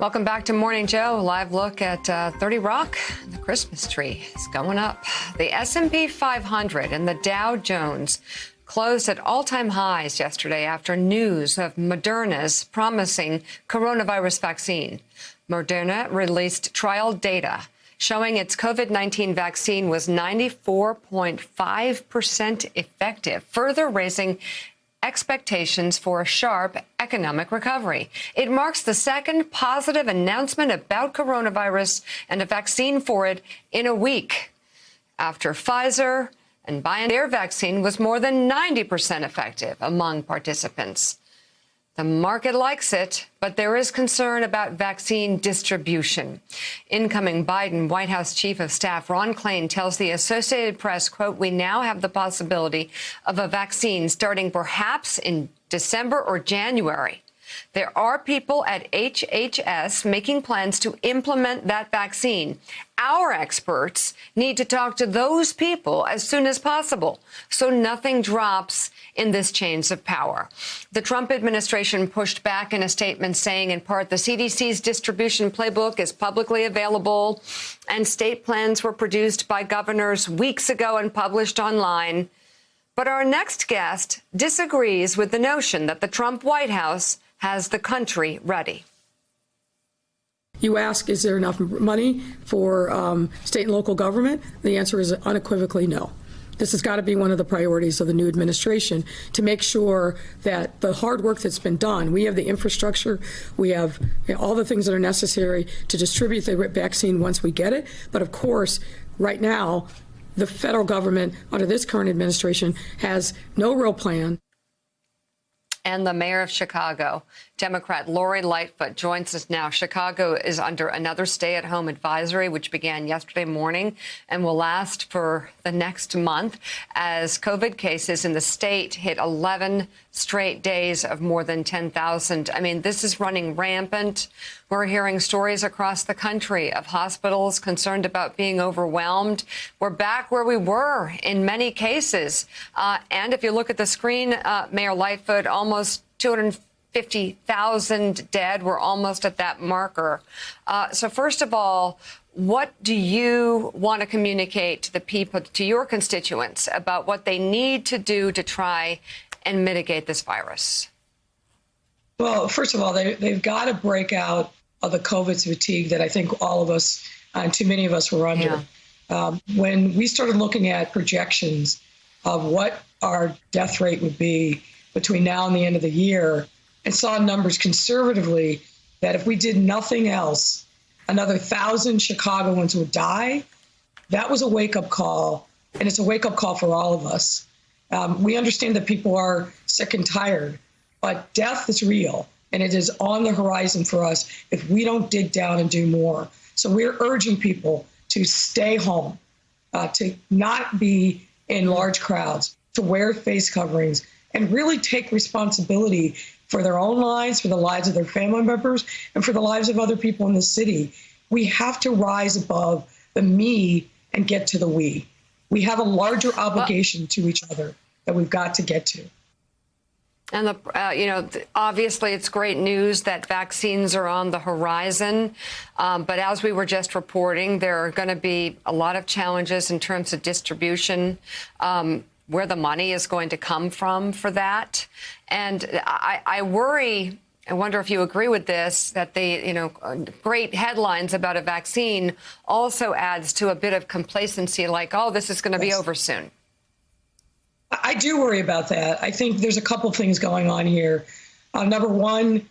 Welcome back to Morning Joe. A live look at 30 Rock. The Christmas tree is going up. The S&P 500 and the Dow Jones closed at all-time highs yesterday after news of Moderna's promising coronavirus vaccine. Moderna released trial data showing its COVID-19 vaccine was 94.5% effective, further raising expectations for a sharp economic recovery. It marks the second positive announcement about coronavirus and a vaccine for it in a week after Pfizer and their vaccine was more than 90% effective among participants. The market likes it, but there is concern about vaccine distribution. Incoming Biden White House Chief of Staff Ron Klain tells the Associated Press, quote, "We now have the possibility of a vaccine starting perhaps in December or January. There are people at HHS making plans to implement that vaccine. Our experts need to talk to those people as soon as possible so nothing drops in this chains of power." The Trump administration pushed back in a statement saying, in part, the CDC's distribution playbook is publicly available and state plans were produced by governors weeks ago and published online. But our next guest disagrees with the notion that the Trump White House has the country ready. You ask, is there enough money for state and local government? The answer is unequivocally no. This has got to be one of the priorities of the new administration to make sure that the hard work that's been done, we have the infrastructure, we have all the things that are necessary to distribute the vaccine once we get it. But of course, right now, the federal government under this current administration has no real plan. And the mayor of Chicago, Democrat Lori Lightfoot, joins us now. Chicago is under another stay-at-home advisory, which began yesterday morning and will last for the next month as COVID cases in the state hit 11 straight days of more than 10,000. I mean, this is running rampant. We're hearing stories across the country of hospitals concerned about being overwhelmed. We're back where we were in many cases. And if you look at the screen, Mayor Lightfoot, almost 250,000 dead. We're almost at that marker. So first of all, what do you want to communicate to the people, to your constituents, about what they need to do to try and mitigate this virus? Well, first of all, they've got to break out of the COVID fatigue that I think all of us, and too many of us, were under. Yeah. When we started looking at projections of what our death rate would be between now and the end of the year, and saw numbers conservatively that if we did nothing else, another 1,000 Chicagoans would die, that was a wake-up call, and it's a wake-up call for all of us. We understand that people are sick and tired, but death is real, and it is on the horizon for us if we don't dig down and do more. So we're urging people to stay home, to not be in large crowds, to wear face coverings, and really take responsibility for their own lives, for the lives of their family members, and for the lives of other people in the city. We have to rise above the me and get to the we. We have a larger obligation to each other that we've got to get to. And, obviously it's great news that vaccines are on the horizon. But as we were just reporting, there are going to be a lot of challenges in terms of distribution, where the money is going to come from for that. And I worry, I wonder if you agree with this, that the, great headlines about a vaccine also adds to a bit of complacency, like, oh, this is going to be over soon. I do worry about that. I think there's a couple things going on here. Number one,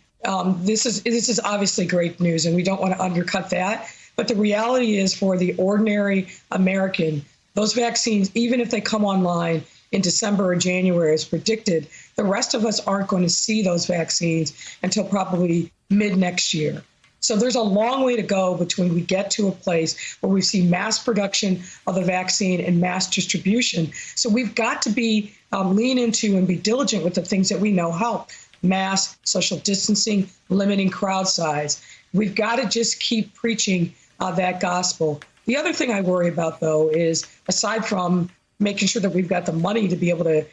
this is obviously great news, and we don't want to undercut that. But the reality is, for the ordinary American, those vaccines, even if they come online in December or January as predicted, the rest of us aren't going to see those vaccines until probably mid next year. So there's a long way to go between we get to a place where we see mass production of the vaccine and mass distribution. So we've got to be lean into and be diligent with the things that we know help: mask, social distancing, limiting crowd size. We've got to just keep preaching that gospel. The other thing I worry about, though, is aside from making sure that we've got the money to be able to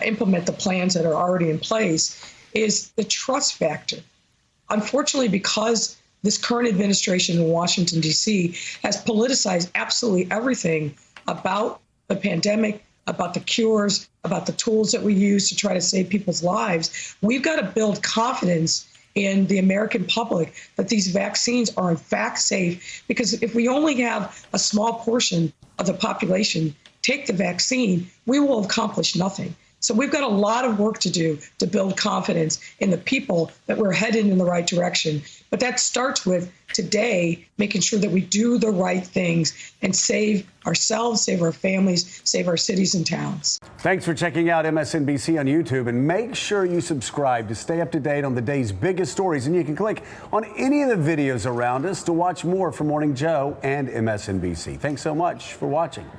implement the plans that are already in place, is the trust factor. Unfortunately, because this current administration in Washington, D.C. has politicized absolutely everything about the pandemic, about the cures, about the tools that we use to try to save people's lives. We've got to build confidence in the American public that these vaccines are in fact safe, because if we only have a small portion of the population take the vaccine, we will accomplish nothing. So we've got a lot of work to do to build confidence in the people that we're headed in the right direction. But that starts with today making sure that we do the right things and save ourselves, save our families, save our cities and towns. Thanks for checking out MSNBC on YouTube, and make sure you subscribe to stay up to date on the day's biggest stories. And you can click on any of the videos around us to watch more from Morning Joe and MSNBC. Thanks so much for watching.